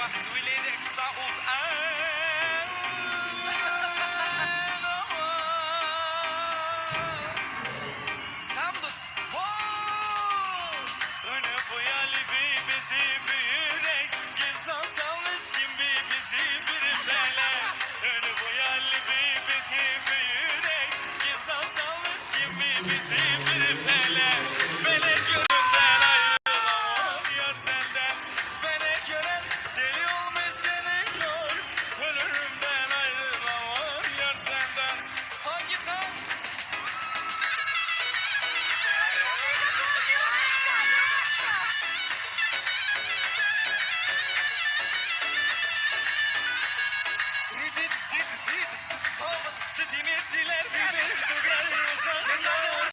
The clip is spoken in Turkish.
واحد ولادك صعود Sambus Öne boyalı bir bizi büyürek Gizan salmış gibi bizi bir fele Öne boyalı bir bizi büyürek Gizan salmış gibi bizi bir fele Melek